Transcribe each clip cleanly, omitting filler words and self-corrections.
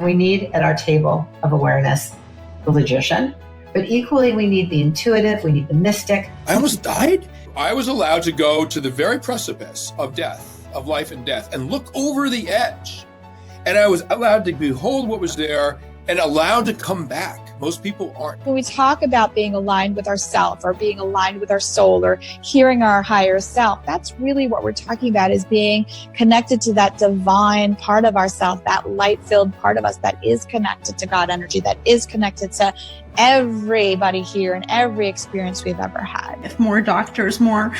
We need at our table of awareness the logician, but equally we need the intuitive, we need the mystic. I almost died. I was allowed to go to the very precipice of death, of life and death, and look over the edge. And I was allowed to behold what was there and allowed to come back. Most people aren't. When we talk about being aligned with ourself or being aligned with our soul or hearing our higher self, that's really what we're talking about, is being connected to that divine part of ourself, that light-filled part of us that is connected to God energy, that is connected to everybody here and every experience we've ever had. If more doctors, more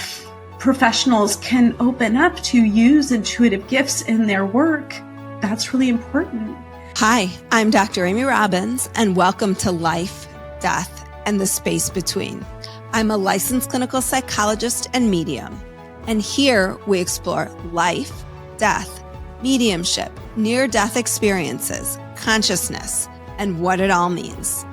professionals can open up to use intuitive gifts in their work, that's really important. Hi, I'm Dr. Amy Robbins, and welcome to Life, Death, and the Space Between. I'm a licensed clinical psychologist and medium, and here we explore life, death, mediumship, near-death experiences, consciousness, and what it all means.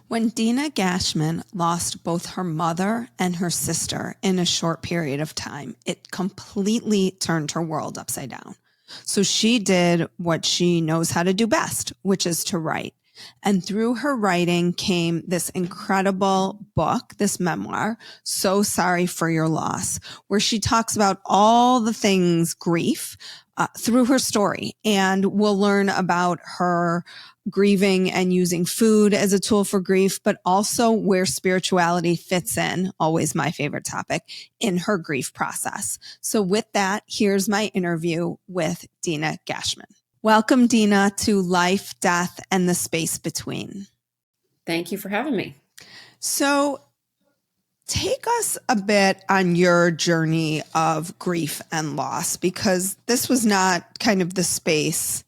When Dina Gachman lost both her mother and her sister in a short period of time, it completely turned her world upside down. So she did what she knows how to do best, which is to write. And through her writing came this incredible book, this memoir, So Sorry for Your Loss, where she talks about all the things grief through her story. And we'll learn about her grieving and using food as a tool for grief, but also where spirituality fits in, always my favorite topic, in her grief process. So with that, here's my interview with Dina Gachman. Welcome, Dina, to Life, Death, and the Space Between. Thank you for having me. So take us a bit on your journey of grief and loss, because this was not kind of the space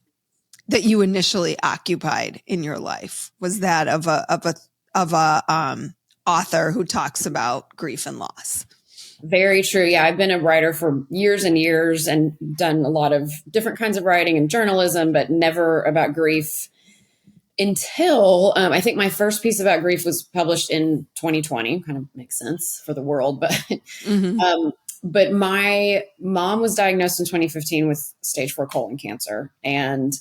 that you initially occupied in your life. Was that of a author who talks about grief and loss? Very true. Yeah, I've been a writer for years and years and done a lot of different kinds of writing and journalism, but never about grief until I think my first piece about grief was published in 2020. Kind of makes sense for the world, but but my mom was diagnosed in 2015 with stage 4 colon cancer, and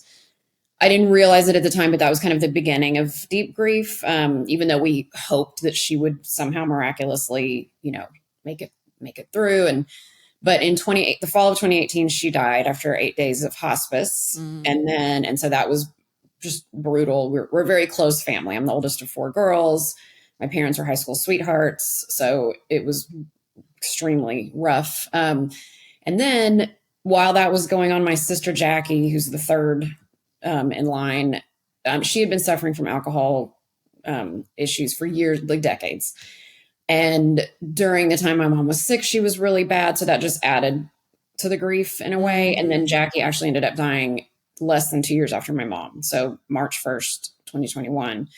I didn't realize it at the time, but that was kind of the beginning of deep grief. Even though we hoped that she would somehow miraculously, make it through. But in the fall of 2018, she died after 8 days of hospice. And so that was just brutal. We're a very close family. I'm the oldest of 4 girls. My parents were high school sweethearts. So it was extremely rough. And then while that was going on, my sister Jackie, who's the third in line, she had been suffering from alcohol issues for years, like decades. And during the time my mom was sick, she was really bad. So that just added to the grief in a way. And then Jackie actually ended up dying less than 2 years after my mom. So March 1st, 2021.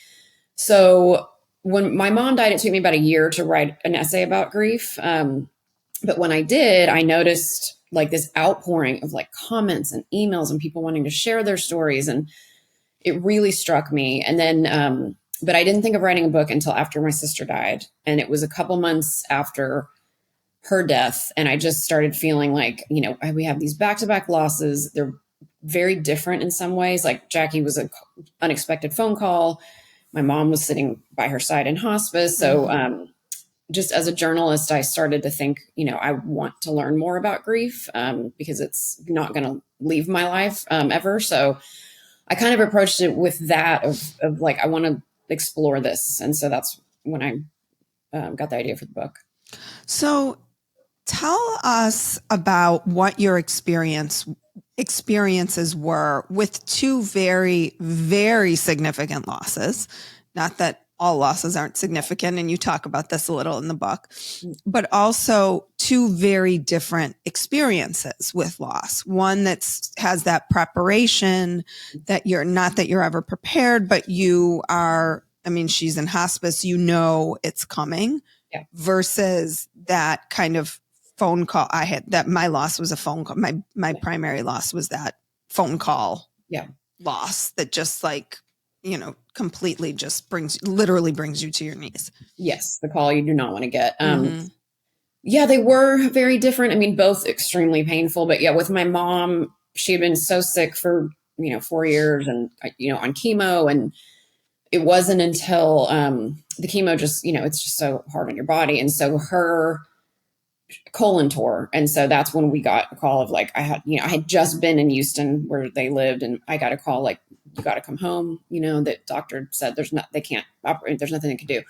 So when my mom died, it took me about a year to write an essay about grief. But when I did, I noticed like this outpouring of like comments and emails and people wanting to share their stories. And it really struck me. And then, but I didn't think of writing a book until after my sister died. And it was a couple months after her death. And I just started feeling like, we have these back-to-back losses. They're very different in some ways. Like Jackie was an unexpected phone call. My mom was sitting by her side in hospice. So, just as a journalist, I started to think, I want to learn more about grief because it's not going to leave my life ever. So I kind of approached it with that of like, I want to explore this. And so that's when I got the idea for the book. So tell us about what your experiences were with 2 very, very significant losses. Not that all losses aren't significant, and you talk about this a little in the book, but also 2 very different experiences with loss. One that has that preparation that you're ever prepared, but you are, she's in hospice, it's coming, versus that kind of phone call I had, that my loss was a phone call. My primary loss was that phone call loss that just like, completely just literally brings you to your knees. Yes. The call you do not want to get. Yeah, they were very different. I mean, both extremely painful, but yeah, with my mom, she had been so sick for, 4 years and, on chemo. And it wasn't until the chemo just, it's just so hard on your body. And so her colon tore. And so that's when we got a call of like, I had just been in Houston where they lived. And I got a call like, you got to come home, that doctor said they can't operate. There's nothing they can do.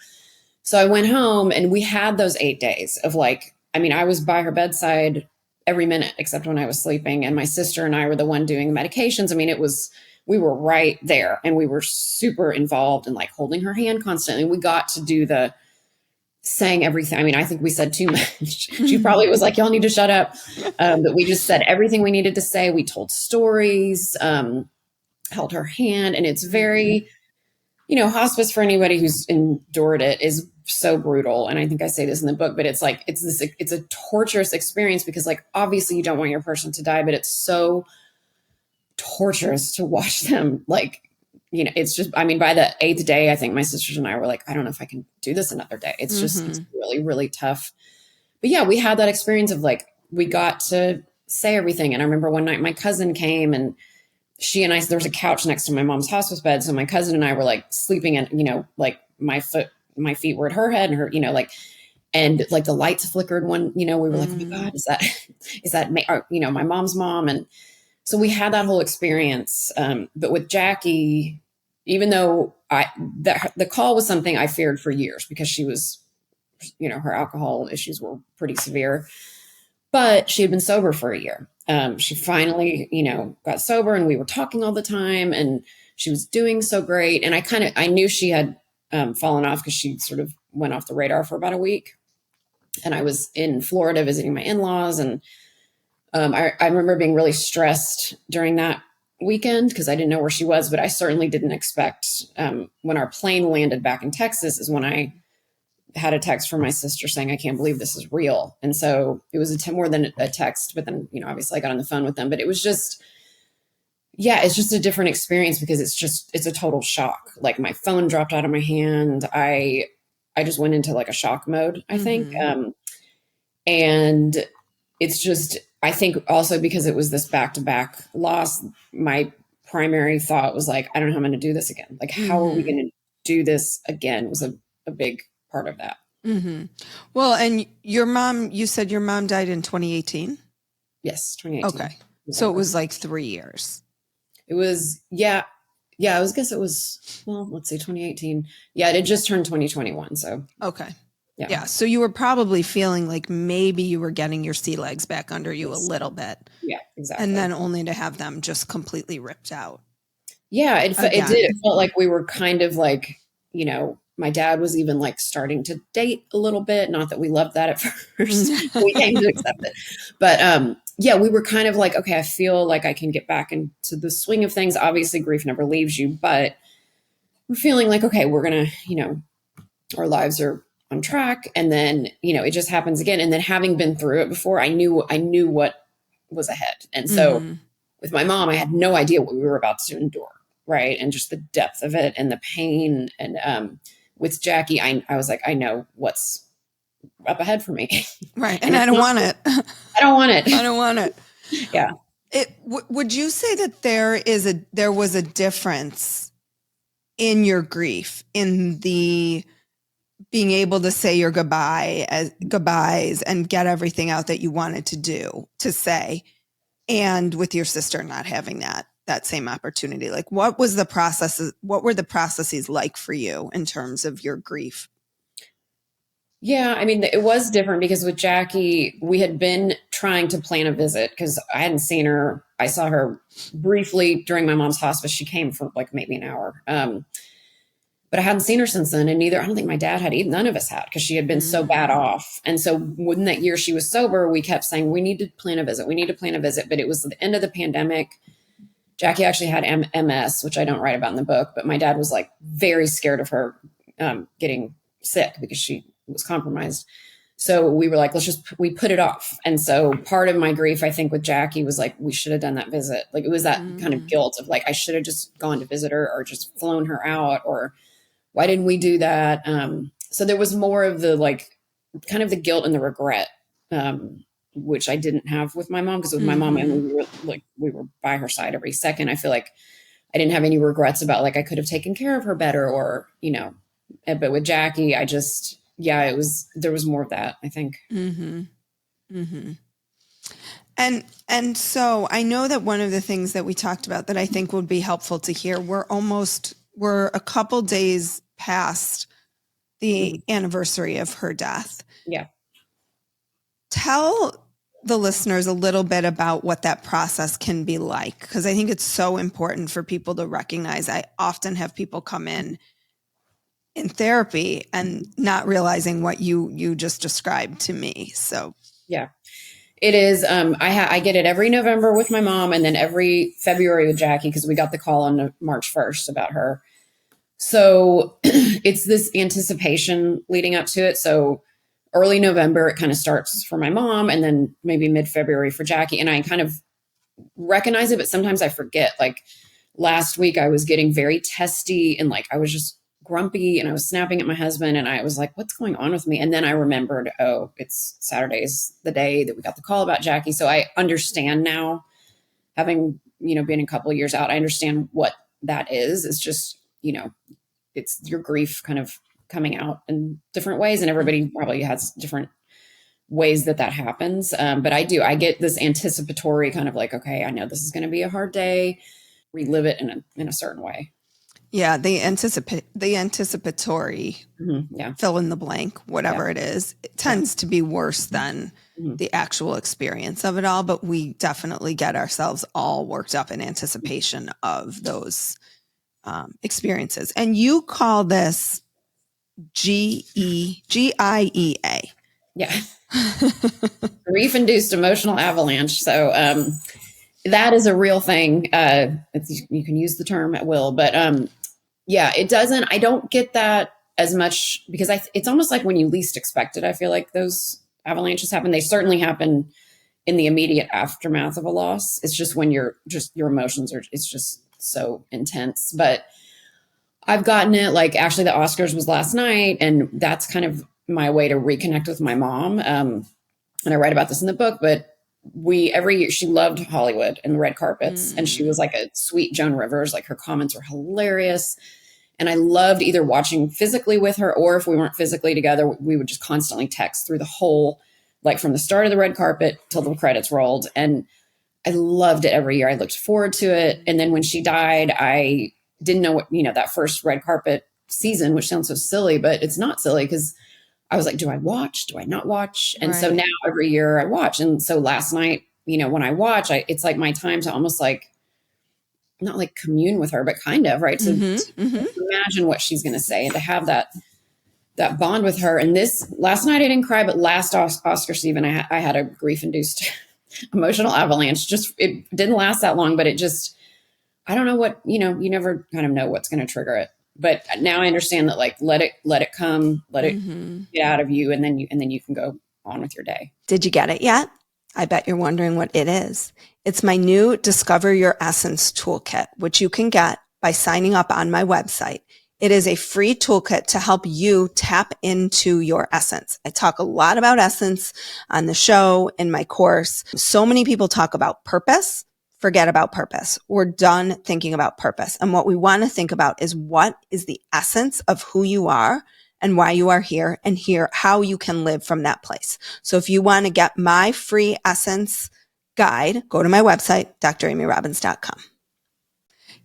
So I went home and we had those 8 days of like, I was by her bedside every minute except when I was sleeping. And my sister and I were the one doing medications. We were right there and we were super involved in like holding her hand constantly. We got to do saying everything. I think we said too much. She probably was like, y'all need to shut up. But we just said everything we needed to say. We told stories, held her hand. And it's very, hospice, for anybody who's endured it, is so brutal. And I think I say this in the book, but it's like, it's a torturous experience because like, obviously you don't want your person to die, but it's so torturous to watch them. Like, it's just, by the 8th day, I think my sisters and I were like, I don't know if I can do this another day. It's just, it's really, really tough. But yeah, we had that experience of like, we got to say everything. And I remember one night my cousin came and she and I, there was a couch next to my mom's hospice bed. So my cousin and I were like sleeping and, like my feet were at her head and her, and like the lights flickered one, we were like, oh my God, is that, my mom's mom? And so we had that whole experience. But with Jackie, even though the call was something I feared for years because she was, her alcohol issues were pretty severe, but she had been sober for a year. She finally, got sober and we were talking all the time and she was doing so great. And I knew she had fallen off because she sort of went off the radar for about a week. And I was in Florida visiting my in-laws. And I remember being really stressed during that weekend because I didn't know where she was, but I certainly didn't expect when our plane landed back in Texas is when I had a text from my sister saying, I can't believe this is real. And so it was more than a text, but then, obviously I got on the phone with them, but it was just, it's just a different experience because it's a total shock. Like my phone dropped out of my hand. I just went into like a shock mode, I think. And it's just, I think also because it was this back-to-back loss, my primary thought was like, I don't know how I'm going to do this again. Like, how are we going to do this again was a big part of that. Well, and you said your mom died in 2018? Yes, 2018. Okay. So it was like 3 years. It was, I guess it was, well, let's see, 2018. Yeah, it had just turned 2021. So. Okay. Yeah. So you were probably feeling like maybe you were getting your sea legs back under you a little bit. Yeah, exactly. And then only to have them just completely ripped out. Yeah, it did. It felt like we were kind of like, my dad was even like starting to date a little bit. Not that we loved that at first. We came to accept it. But we were kind of like, okay, I feel like I can get back into the swing of things. Obviously, grief never leaves you, but we're feeling like, okay, we're going to, our lives are on track. And then, it just happens again. And then having been through it before, I knew what was ahead. And so with my mom, I had no idea what we were about to endure. Right. And just the depth of it and the pain. And with Jackie, I was like, I know what's up ahead for me. Right. And I don't want it. I don't want it. I don't want it. Yeah. Would you say that there was a difference in your grief, in the being able to say your goodbyes and get everything out that you wanted to say, and with your sister not having that same opportunity? Like, what were the processes like for you in terms of your grief? Yeah, it was different because with Jackie, we had been trying to plan a visit because I hadn't seen her. I saw her briefly during my mom's hospice. She came for like maybe an hour. But I hadn't seen her since then. And I don't think my dad had, none of us had, because she had been so bad off. And so when that year she was sober, we kept saying, we need to plan a visit. We need to plan a visit. But it was the end of the pandemic. Jackie actually had MS, which I don't write about in the book. But my dad was like very scared of her getting sick because she was compromised. So we were like, we put it off. And so part of my grief, I think, with Jackie was like, we should have done that visit. Like, it was that kind of guilt of like, I should have just gone to visit her or just flown her out, or why didn't we do that? So there was more of the like kind of the guilt and the regret which I didn't have with my mom, because with my mom, and we were by her side every second. I feel like I didn't have any regrets about like I could have taken care of her better, or, you know, but with Jackie, I just, there was more of that, I think. And so I know that one of the things that we talked about that I think would be helpful to hear, we're a couple days past the anniversary of her death. Yeah. Tell the listeners a little bit about what that process can be like, because I think it's so important for people to recognize. I often have people come in therapy and not realizing what you just described to me. So yeah, it is. I get it every November with my mom, and then every February with Jackie, because we got the call on March 1st about her. So it's this anticipation leading up to it. So early November, it kind of starts for my mom, and then maybe mid-February for Jackie. And I kind of recognize it, but sometimes I forget. Like last week, I was getting very testy, and like I was just grumpy, and I was snapping at my husband, and I was like, what's going on with me? And then I remembered, oh, it's Saturday's the day that we got the call about Jackie. So I understand now, having, you know, been a couple of years out, I understand what that is. It's just, you know, it's your grief kind of coming out in different ways, and everybody probably has different ways that happens. But I get this anticipatory kind of like, okay, I know this is going to be a hard day, relive it in a certain way. Yeah. The anticipatory, fill in the blank, whatever it is, it tends to be worse than the actual experience of it all. But we definitely get ourselves all worked up in anticipation of those experiences. And you call this GIEA. Yeah. Grief-induced emotional avalanche. So that is a real thing. You can use the term at will, but it doesn't. I don't get that as much, because it's almost like when you least expect it. I feel like those avalanches happen. They certainly happen in the immediate aftermath of a loss. It's just when your emotions it's just so intense. But I've gotten it, like actually the Oscars was last night, and that's kind of my way to reconnect with my mom. And I write about this in the book, but every year she loved Hollywood and the red carpets, and she was like a sweet Joan Rivers. Like her comments were hilarious. And I loved either watching physically with her, or if we weren't physically together, we would just constantly text through the whole, like from the start of the red carpet till the credits rolled. And I loved it every year. I looked forward to it. And then when she died, I didn't know what, that first red carpet season, which sounds so silly, but it's not silly, because I was like, do I watch? Do I not watch? And so now every year I watch. And so last night, when I watch, it's like my time to almost like, not like commune with her, but kind of, right. To imagine what she's going to say, and to have that bond with her. And last night I didn't cry, but last Oscar season, I had a grief-induced emotional avalanche. Just, it didn't last that long, but it just, I don't know what, you never kind of know what's going to trigger it. But now I understand that, like, let it come, let it get out of you. And then you can go on with your day. Did you get it yet? I bet you're wondering what it is. It's my new Discover Your Essence toolkit, which you can get by signing up on my website. It is a free toolkit to help you tap into your essence. I talk a lot about essence on the show, in my course. So many people talk about purpose. Forget about purpose. We're done thinking about purpose. And what we want to think about is, what is the essence of who you are and why you are here, and how you can live from that place. So if you want to get my free essence guide, go to my website, dramyrobbins.com.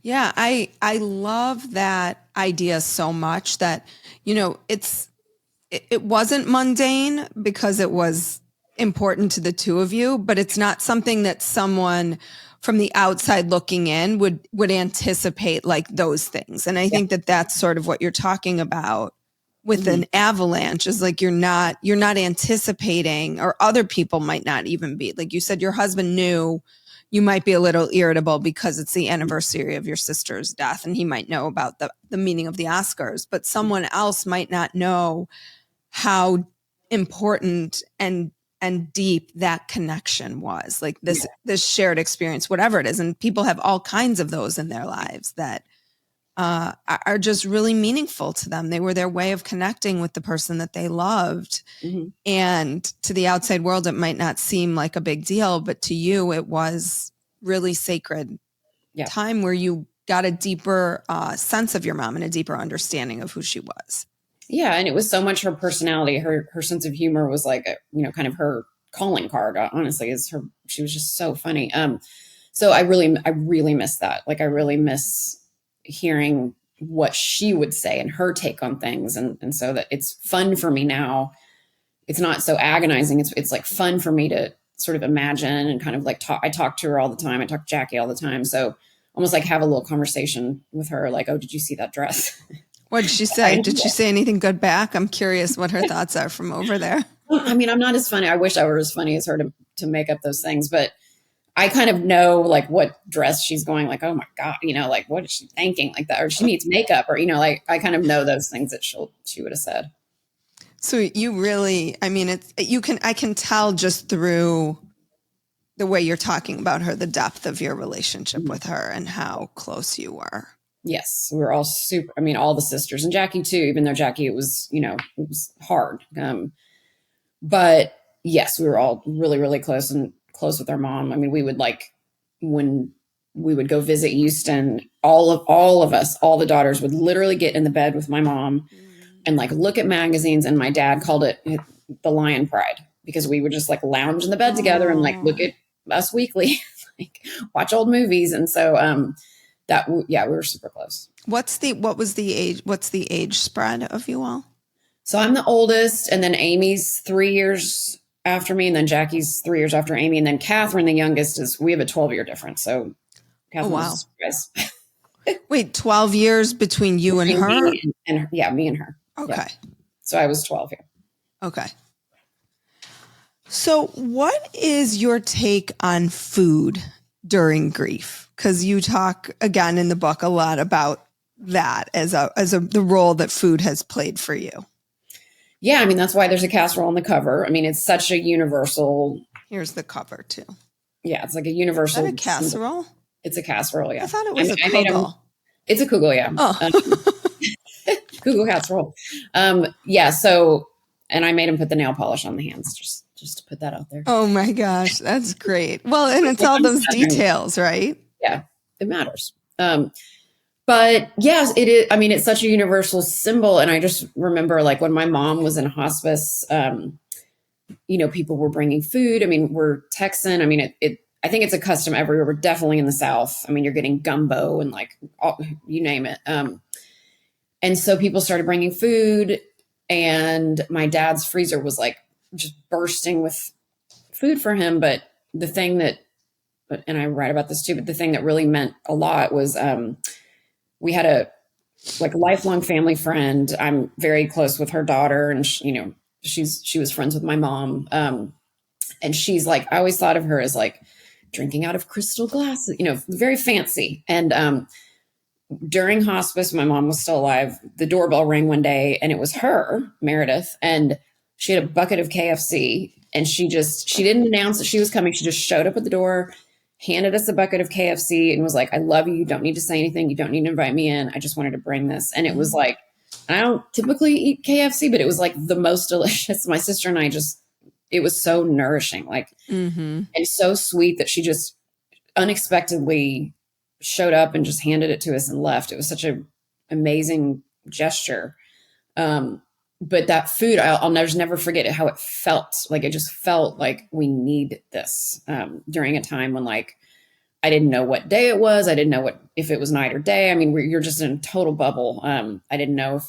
Yeah, I love that idea so much that, it wasn't mundane because it was important to the two of you, but it's not something that someone from the outside looking in would anticipate, like those things. And I think that that's sort of what you're talking about with an avalanche, is like, you're not anticipating, or other people might not even be. Like you said, your husband knew you might be a little irritable because it's the anniversary of your sister's death, and he might know about the meaning of the Oscars, but someone else might not know how important and deep that connection was. Like this shared experience, whatever it is. And people have all kinds of those in their lives that are just really meaningful to them. They were their way of connecting with the person that they loved. Mm-hmm. And to the outside world, it might not seem like a big deal, but to you, it was really sacred time where you got a deeper sense of your mom and a deeper understanding of who she was. Yeah. And it was so much her personality. Her sense of humor was like, kind of her calling card, honestly, she was just so funny. So I really miss that. Like, I really miss hearing what she would say and her take on things. And so that it's fun for me now. It's not so agonizing. It's like fun for me to sort of imagine and kind of like talk. I talk to her all the time. I talk to Jackie all the time. So almost like have a little conversation with her. Like, oh, did you see that dress? What did she say? Did she say anything good back? I'm curious what her thoughts are from over there. I mean, I'm not as funny. I wish I were as funny as her to make up those things, but I kind of know like what dress she's going, like, oh my God, like what is she thinking like that? Or she needs makeup, or, like I kind of know those things that she would have said. So you really, I mean, I can tell just through the way you're talking about her, the depth of your relationship with her and how close you were. Yes. We were all super, I mean, all the sisters and Jackie too, even though Jackie, it was hard. But yes, we were all really, really close with our mom. I mean, we would when we would go visit Houston, all of us, all the daughters would literally get in the bed with my mom and like look at magazines. And my dad called it the Lion Pride, because we would just like lounge in the bed together and like look at Us Weekly, like watch old movies. And so, we were super close. What's the age spread of you all? So I'm the oldest, and then Amy's 3 years after me, and then Jackie's 3 years after Amy, and then Catherine, the youngest, we have a 12-year difference. So Catherine, wow. Wait, 12 years between you and her? Me and her. Okay. Yeah. So I was 12 here. Okay. So what is your take on food during grief? Because you talk again in the book a lot about that as the role that food has played for you. Yeah, I mean, that's why there's a casserole on the cover. I mean, it's such a universal. Here's the cover too. Yeah, it's like a universal. Is that a casserole? It's a casserole, yeah. I thought it was a kugel. It's a kugel, yeah. Oh. Kugel casserole. Yeah, so, and I made him put the nail polish on the hands, just to put that out there. Oh my gosh, that's great. Well, and it's all those details, right? Yeah, it matters. But yes, it is. I mean, it's such a universal symbol. And I just remember like when my mom was in hospice, people were bringing food. I mean, we're Texan. I mean, I think it's a custom everywhere. We're definitely in the South. I mean, you're getting gumbo and like, you name it. And so people started bringing food, and my dad's freezer was like just bursting with food for him. But the thing and I write about this too, but the thing that really meant a lot was, we had a lifelong family friend. I'm very close with her daughter, and she was friends with my mom. And she's like, I always thought of her as like drinking out of crystal glasses, very fancy. And during hospice, my mom was still alive. The doorbell rang one day, and it was her, Meredith, and she had a bucket of KFC, and she didn't announce that she was coming. She just showed up at the door, handed us a bucket of KFC, and was like, I love you. You don't need to say anything. You don't need to invite me in. I just wanted to bring this. And it was like, I don't typically eat KFC, but it was like the most delicious. My sister and I it was so nourishing, like, and so sweet that she just unexpectedly showed up and just handed it to us and left. It was such an amazing gesture. But that food, I'll never forget how it felt. Like, it just felt like we need this during a time when like, I didn't know what day it was. I didn't know if it was night or day. I mean, you're just in a total bubble. I didn't know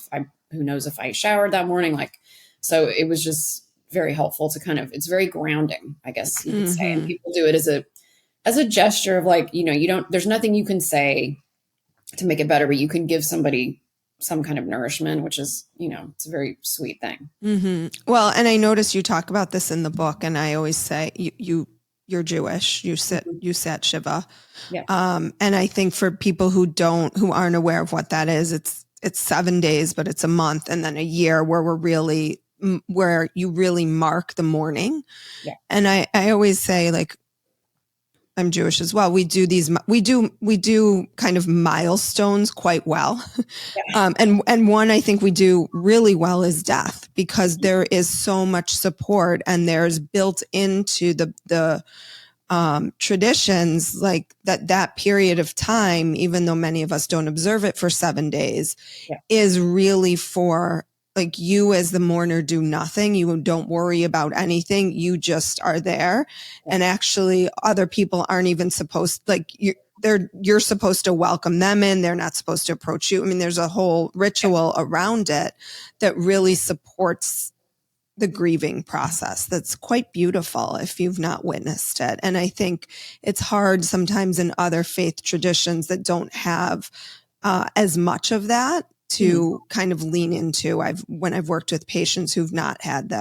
who knows if I showered that morning. Like, so it was just very helpful to it's very grounding, I guess you could say. And people do it as a gesture of like, there's nothing you can say to make it better, but you can give somebody some kind of nourishment, which is, it's a very sweet thing. Mm-hmm. Well, and I noticed you talk about this in the book, and I always say you're Jewish, you sat Shiva. Yeah. And I think for people who aren't aware of what that is, it's 7 days, but it's a month and then a year where you really mark the mourning. Yeah. And I always say, like, I'm Jewish as well. We do kind of milestones quite well. Yeah. And one I think we do really well is death, because there is so much support, and there's built into the traditions, like that period of time, even though many of us don't observe it for 7 days, is really for, like, you as the mourner do nothing. You don't worry about anything. You just are there. And actually other people aren't even supposed, like, you're supposed to welcome them in. They're not supposed to approach you. I mean, there's a whole ritual around it that really supports the grieving process. That's quite beautiful if you've not witnessed it. And I think it's hard sometimes in other faith traditions that don't have as much of that to kind of lean into. When I've worked with patients who've not had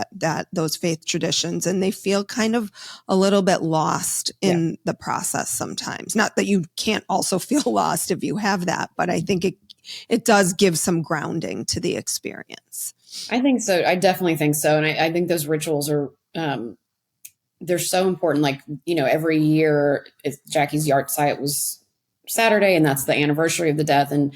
those faith traditions, and they feel kind of a little bit lost in the process sometimes. Not that you can't also feel lost if you have that, but I think it does give some grounding to the experience. I think so. I definitely think so. And I think those rituals are, they're so important. Like, every year Jackie's yard site was Saturday, and that's the anniversary of the death. And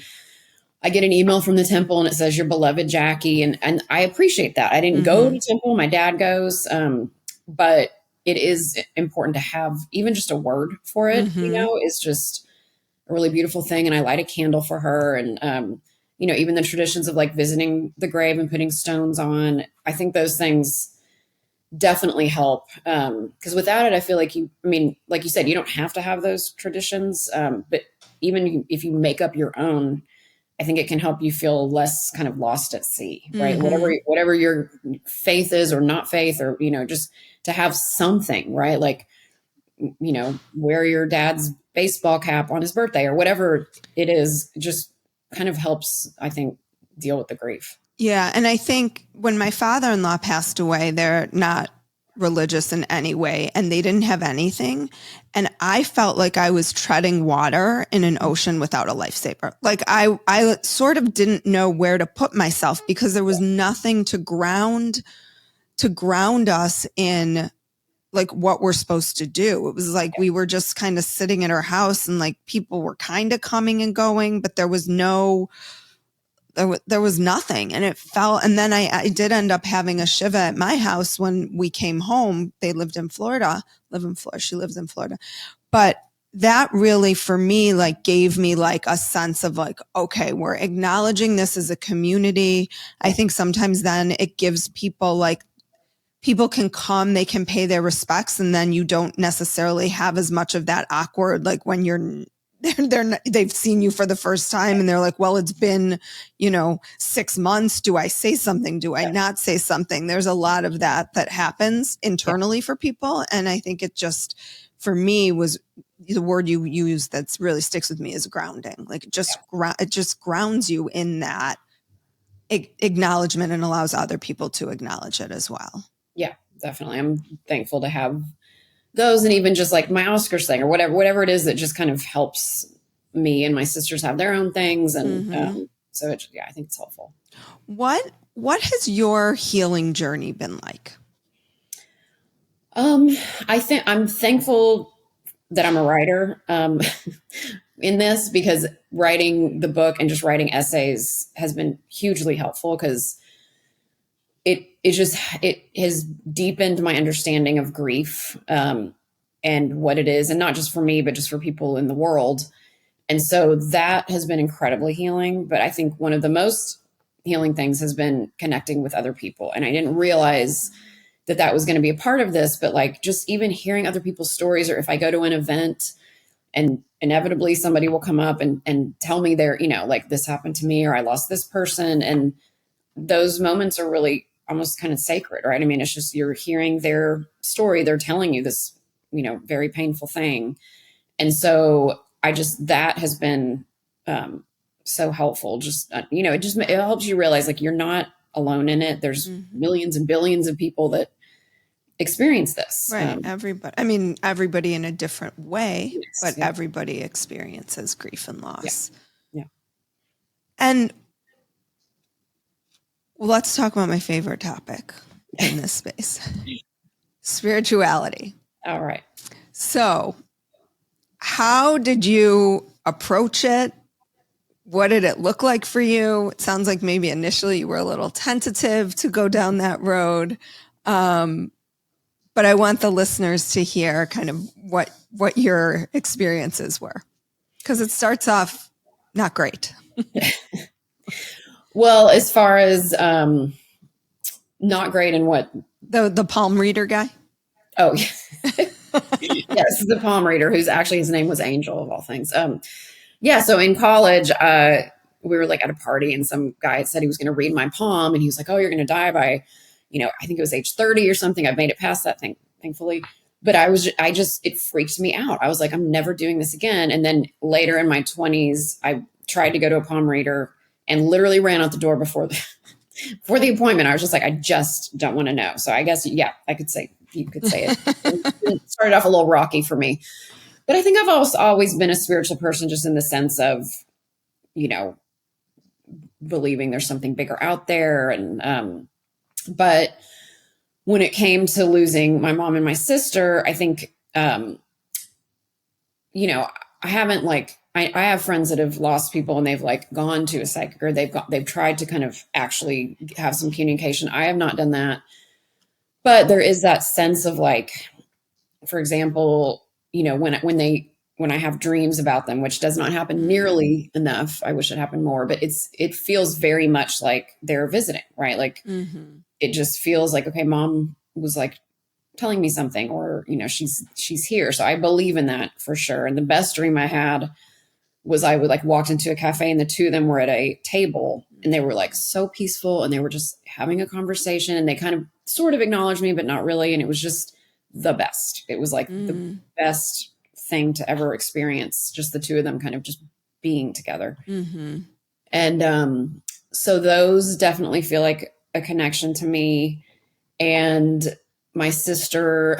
I get an email from the temple and it says, "Your beloved Jackie." And I appreciate that. I didn't go to the temple. My dad goes. But it is important to have even just a word for it, is just a really beautiful thing. And I light a candle for her. And, even the traditions of like visiting the grave and putting stones on, I think those things definitely help. Because without it, I feel like like you said, you don't have to have those traditions. But even if you make up your own, I think it can help you feel less kind of lost at sea, right? Whatever your faith is or not faith, or, just to have something, right? Like, wear your dad's baseball cap on his birthday or whatever it is, just kind of helps, I think, deal with the grief. Yeah. And I think when my father-in-law passed away, they're not religious in any way, and they didn't have anything. And I felt like I was treading water in an ocean without a lifesaver. Like I sort of didn't know where to put myself, because there was nothing to ground us in, like, what we're supposed to do. It was like we were just kind of sitting in our house, and like people were kind of coming and going, but there was nothing. And it felt, and then I did end up having a shiva at my house when we came home. They live in Florida. She lives in Florida. But that really, for me, like, gave me like a sense of like, okay, we're acknowledging this as a community. I think sometimes then it gives people, like, people can come, they can pay their respects, and then you don't necessarily have as much of that awkward, like when they've seen you for the first time and they're like, well, it's been, 6 months. Do I say something? Do I not say something? There's a lot of that happens internally for people. And I think it just, for me, was the word you use that really sticks with me is grounding. Like, it just grounds you in that acknowledgement and allows other people to acknowledge it as well. Yeah, definitely. I'm thankful to have those, and even just like my Oscars thing or whatever it is that just kind of helps me, and my sisters have their own things. And so I think it's helpful. What has your healing journey been like? I think I'm thankful that I'm a writer in this, because writing the book and just writing essays has been hugely helpful, because it has deepened my understanding of grief, and what it is, and not just for me, but just for people in the world. And so that has been incredibly healing. But I think one of the most healing things has been connecting with other people. And I didn't realize that was going to be a part of this, but like, just even hearing other people's stories, or if I go to an event and inevitably somebody will come up and tell me their, like, this happened to me, or I lost this person. And those moments are really almost kind of sacred, right? I mean, it's just, you're hearing their story. They're telling you this, very painful thing. And so that has been so helpful. Just, it helps you realize, like, you're not alone in it. There's millions and billions of people that experience this. Right. Everybody in a different way, but everybody experiences grief and loss. Yeah. And let's talk about my favorite topic in this space. Spirituality. All right. So how did you approach it? What did it look like for you? It sounds like maybe initially you were a little tentative to go down that road. But I want the listeners to hear kind of what your experiences were, because it starts off not great. Well, as far as not great in what? The palm reader guy? Oh, yes. Yes, the palm reader, who's actually, his name was Angel of all things. Yeah, so in college, we were like at a party and some guy said he was going to read my palm and he was like, oh, you're going to die by, I think it was age 30 or something. I've made it past that thing, thankfully. But it freaked me out. I was like, I'm never doing this again. And then later in my 20s, I tried to go to a palm reader and literally ran out the door before the appointment. I was just like, I just don't want to know. So I guess, yeah, you could say it. It started off a little rocky for me. But I think I've also always been a spiritual person, just in the sense of, believing there's something bigger out there. And, but when it came to losing my mom and my sister, I think, I haven't I have friends that have lost people and they've gone to a psychic, or they've tried to kind of actually have some communication. I have not done that, but there is that sense of for example, when I have dreams about them, which does not happen nearly enough. I wish it happened more, but it feels very much like they're visiting, right? It just feels like, okay, mom was telling me something, or, she's here. So I believe in that for sure. And the best dream I had was I would walked into a cafe and the two of them were at a table and they were so peaceful and they were just having a conversation and they kind of sort of acknowledged me, but not really. And it was just the best. It was the best thing to ever experience, just the two of them kind of just being together. Mm-hmm. And so those definitely feel like a connection to me. And my sister,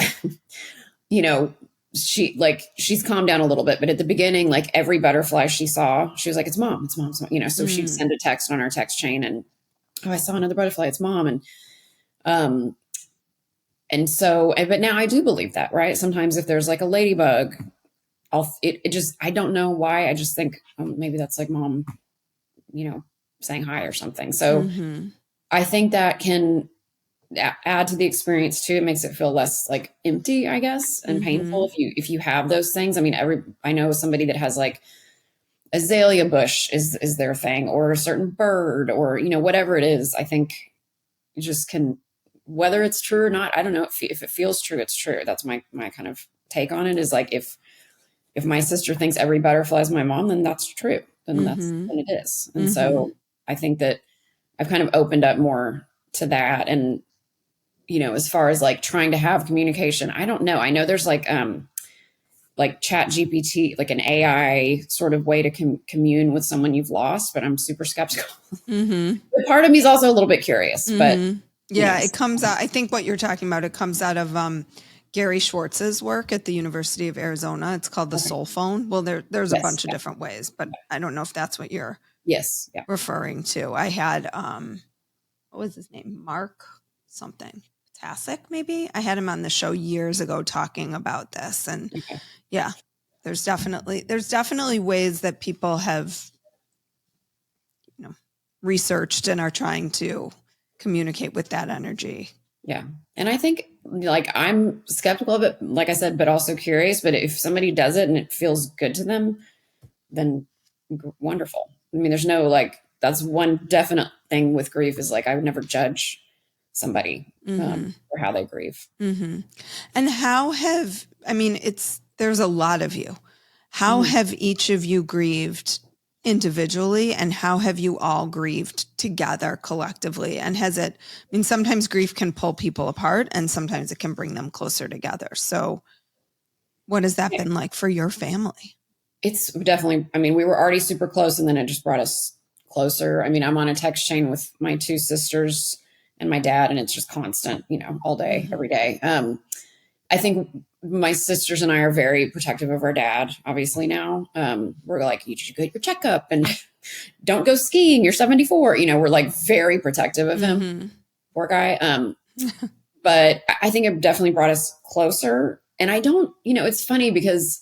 she's calmed down a little bit, but at the beginning, every butterfly she saw, she was like, it's mom, it's mom, it's mom. So she'd send a text on our text chain and, oh, I saw another butterfly, it's mom. And so, but now I do believe that, right? Sometimes if there's a ladybug, I don't know why. I just think maybe that's mom, saying hi or something. So I think that can add to the experience too. It makes it feel less empty, I guess, and painful if you have those things. I mean, I know somebody that has azalea bush is their thing, or a certain bird, or whatever it is. I think you just can, whether it's true or not, I don't know. If it feels true, it's true. That's my kind of take on it, is if my sister thinks every butterfly is my mom, then that's true. Then then it is. And so I think that I've kind of opened up more to that. And, as far as trying to have communication, I don't know. I know there's Chat GPT, an AI sort of way to commune with someone you've lost, but I'm super skeptical. But part of me is also a little bit curious, but yeah, it comes out. I think what you're talking about, it comes out of Gary Schwartz's work at the University of Arizona. It's called the Soul Phone. Well, there's a bunch of different ways, but I don't know if that's what you're referring to. I had, what was his name? Mark something. Tasic, maybe? I had him on the show years ago talking about this. And yeah, there's definitely ways that people have, researched and are trying to communicate with that energy. Yeah. And I think I'm skeptical of it, like I said, but also curious. But if somebody does it and it feels good to them, then wonderful. I mean, there's no that's one definite thing with grief is I would never judge somebody for how they grieve. And there's a lot of you. How have each of you grieved individually, and how have you all grieved together collectively? And sometimes grief can pull people apart and sometimes it can bring them closer together. So what has that been like for your family? It's definitely, we were already super close and then it just brought us closer. I'm on a text chain with my two sisters and my dad, and it's just constant, all day, every day. I think my sisters and I are very protective of our dad, obviously now. We're you should go to your checkup and don't go skiing. You're 74. We're very protective of him. Poor guy. But I think it definitely brought us closer. And I don't, it's funny because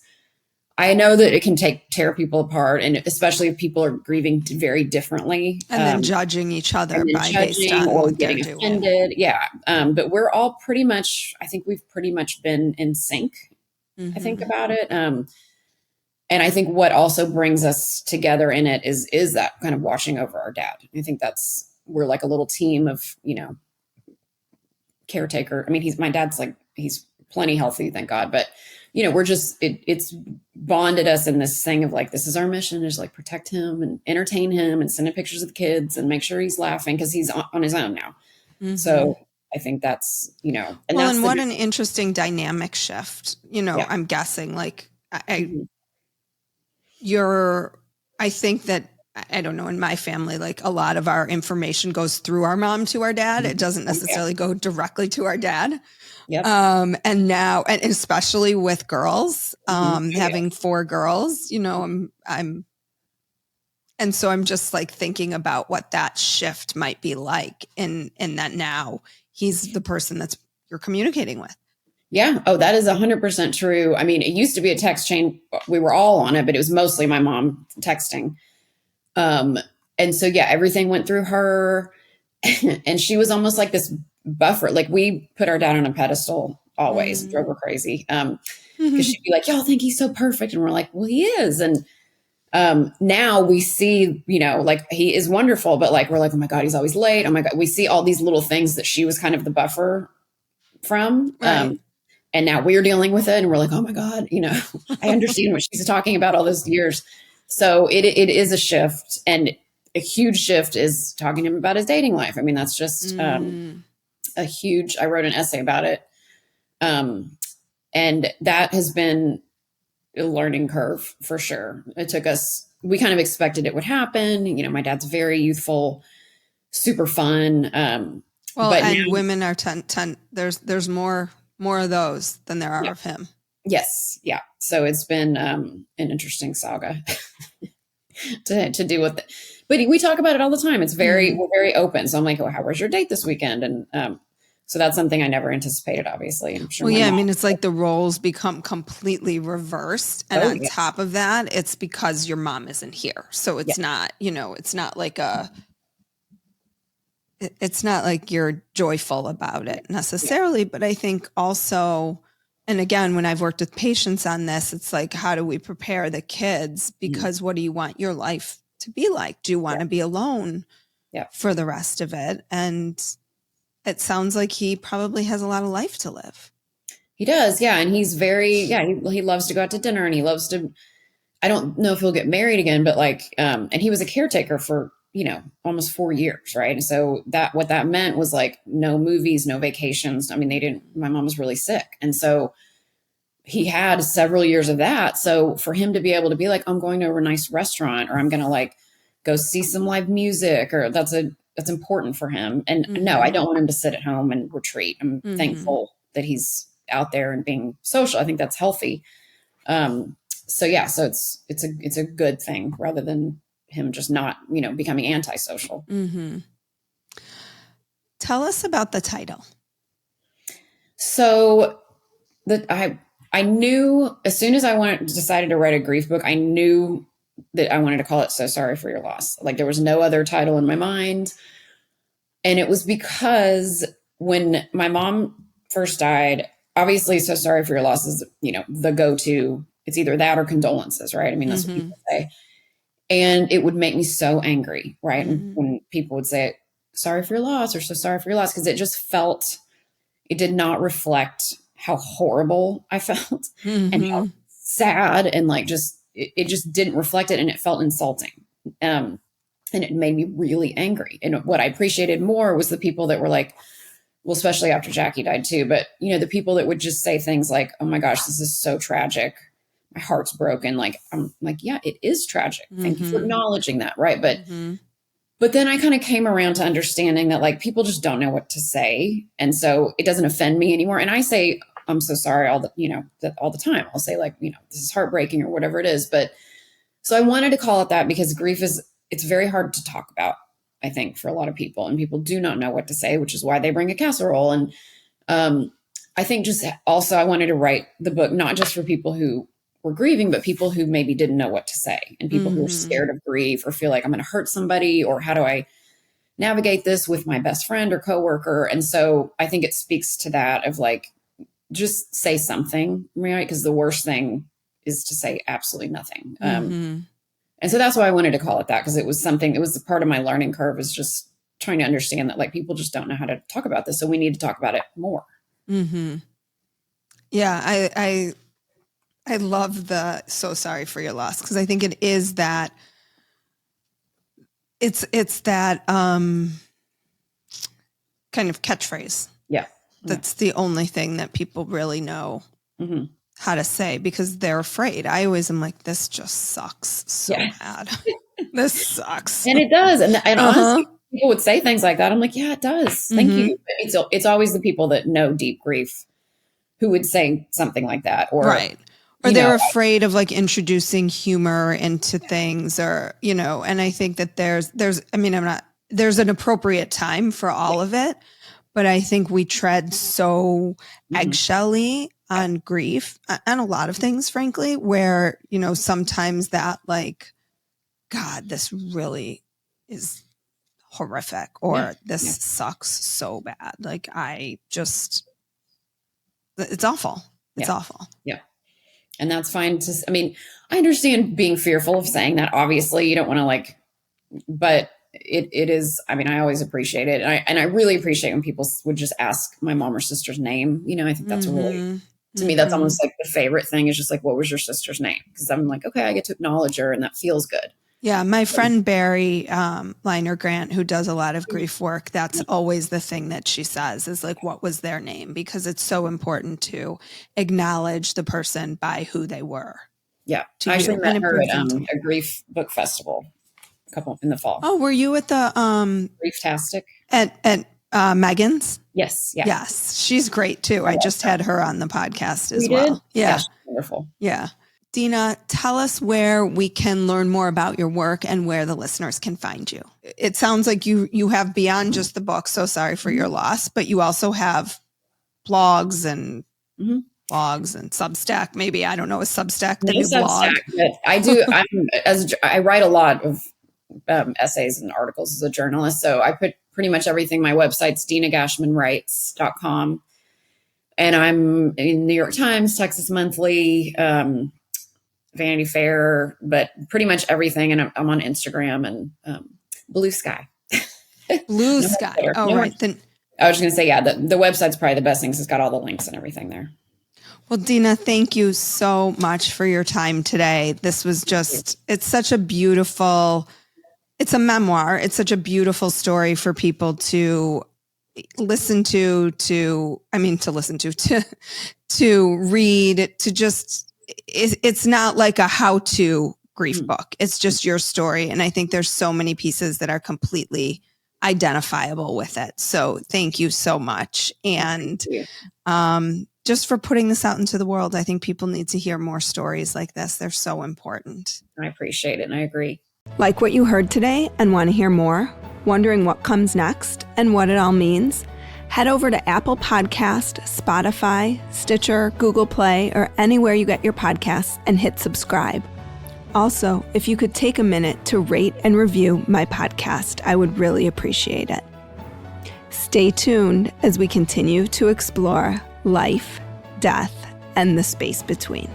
I know that it can tear people apart, and especially if people are grieving very differently. And then judging each other based judging on or what getting they're offended. Yeah. But we're all pretty much, I think we've pretty much been in sync, I think about it. And I think what also brings us together in it is that kind of watching over our dad. I think we're like a little team of, caretaker. I mean, my dad's like, he's plenty healthy, thank God. But, we're just, it's bonded us in this thing of like, this is our mission, is like protect him and entertain him and send him pictures of the kids and make sure he's laughing because he's on his own now. So I think that's, and what an interesting dynamic shift, I'm guessing like I think that, I don't know, in my family, like a lot of our information goes through our mom to our dad. It doesn't necessarily go directly to our dad. Yep. And now, and especially with girls, having 4 girls, and so I'm just like thinking about what that shift might be like in that now he's the person that's you're communicating with. Yeah. Oh, that is 100% true. I mean, it used to be a text chain. We were all on it, but it was mostly my mom texting. And so, yeah, everything went through her and she was almost like this buffer. Like we put our dad on a pedestal always, drove her crazy. Cause she'd be like, y'all think he's so perfect. And we're like, well, he is. And, now we see, like he is wonderful, but like, we're like, oh my God, he's always late. Oh my God. We see all these little things that she was kind of the buffer from. Right. And now we're dealing with it and we're like, oh my God, I understand what she's talking about all those years. So it is a shift, and a huge shift is talking to him about his dating life. I mean, that's just a huge, I wrote an essay about it. And that has been a learning curve for sure. It took us, we kind of expected it would happen. My dad's very youthful, super fun. But and now, women are there's more of those than there are of him. Yes. Yeah. So it's been an interesting saga to deal with it. But we talk about it all the time. It's we're very open. So I'm like, oh, how was your date this weekend? And so that's something I never anticipated, obviously. I'm sure. Well, yeah, I mean, it's like the roles become completely reversed. And on top of that, it's because your mom isn't here. So it's not, it's not like it's not like you're joyful about it necessarily. But I think also, and again, when I've worked with patients on this, it's like, how do we prepare the kids? Because what do you want your life to be like? Do you want to be alone for the rest of it? And it sounds like he probably has a lot of life to live. He does. Yeah. And he's very, he loves to go out to dinner, and he loves to, I don't know if he'll get married again, but like, and he was a caretaker for, almost 4 years. Right. And so what that meant was like no movies, no vacations. I mean, my mom was really sick. And so he had several years of that. So for him to be able to be like, I'm going to a nice restaurant, or I'm going to like go see some live music, or that's important for him. And no, I don't want him to sit at home and retreat. I'm thankful that he's out there and being social. I think that's healthy. So it's a good thing rather than him just not, becoming antisocial. Tell us about the title. So I knew as soon as I decided to write a grief book, I knew that I wanted to call it So Sorry for Your Loss. Like there was no other title in my mind. And it was because when my mom first died, obviously So Sorry for Your Loss is, the go-to. It's either that or condolences, right? I mean, that's what people say. And it would make me so angry, right? When people would say, sorry for your loss, or so sorry for your loss, because it did not reflect how horrible I felt and how sad, and like it just didn't reflect it, and it felt insulting. And it made me really angry. And what I appreciated more was the people that were like, well, especially after Jackie died too, but the people that would just say things like, oh my gosh, this is so tragic. My heart's broken. Like, I'm like, yeah, it is tragic. Thank you for acknowledging that. Right. But then I kind of came around to understanding that like people just don't know what to say. And so it doesn't offend me anymore. And I say, I'm so sorry all the time. I'll say like, this is heartbreaking or whatever it is. But so I wanted to call it that because grief it's very hard to talk about, I think, for a lot of people, and people do not know what to say, which is why they bring a casserole. And I think just also I wanted to write the book, not just for people who were grieving, but people who maybe didn't know what to say, and people who are scared of grief or feel like I'm going to hurt somebody, or how do I navigate this with my best friend or coworker. And so I think it speaks to that of like, just say something, right? Because the worst thing is to say absolutely nothing. And so that's why I wanted to call it that, because it was part of my learning curve, is just trying to understand that like people just don't know how to talk about this. So we need to talk about it more. Yeah. I love the so sorry for your loss, because I think it is that it's that kind of catchphrase. Yeah. That's the only thing that people really know how to say, because they're afraid. I always am like, this just sucks so bad. This sucks. And it does. And honestly, people would say things like that. I'm like, yeah, it does. Thank you. But it's always the people that know deep grief who would say something like that. Or, or they're afraid of like introducing humor into things, or, you know, and I think that there's an appropriate time for all of it, but I think we tread so eggshelly on grief and a lot of things, frankly, where, you know, sometimes that like, God, this really is horrific, or this sucks so bad. Like it's awful. It's awful. Yeah. And that's fine I understand being fearful of saying that. Obviously you don't want to like, but it is, I always appreciate it. And I really appreciate when people would just ask my mom or sister's name. You know, I think that's really, to me, that's almost like the favorite thing, is just like, what was your sister's name? Because I'm like, okay, I get to acknowledge her, and that feels good. Yeah. My friend Barry Liner Grant, who does a lot of grief work, that's always the thing that she says, is like, what was their name? Because it's so important to acknowledge the person by who they were. Yeah. I actually met her at a grief book festival in the fall. Oh, were you at the Grieftastic at Megan's? Yes. Yeah. Yes. She's great too. I just had her on the podcast as well. Yeah. She's wonderful. Yeah. Dina, tell us where we can learn more about your work and where the listeners can find you. It sounds like you have beyond just the book, So Sorry for Your Loss, but you also have blogs and Substack. Maybe, I don't know, is Substack the new blog? But I do. I write a lot of essays and articles as a journalist. So I put pretty much everything. My website's dinagachmanwrites.com. And I'm in New York Times, Texas Monthly, Vanity Fair, but pretty much everything. And I'm on Instagram and Blue Sky. Blue Sky. Right. Then I was just going to say, the website's probably the best thing, because it's got all the links and everything there. Well, Dina, thank you so much for your time today. This was it's such a beautiful, it's a memoir. It's such a beautiful story for people to listen to read, to just, it's not like a how-to grief book. It's just your story. And I think there's so many pieces that are completely identifiable with it. So thank you so much. And just for putting this out into the world. I think people need to hear more stories like this. They're so important. I appreciate it. And I agree. Like what you heard today and want to hear more? Wondering what comes next and what it all means? Head over to Apple Podcast, Spotify, Stitcher, Google Play, or anywhere you get your podcasts and hit subscribe. Also, if you could take a minute to rate and review my podcast, I would really appreciate it. Stay tuned as we continue to explore life, death, and the space between.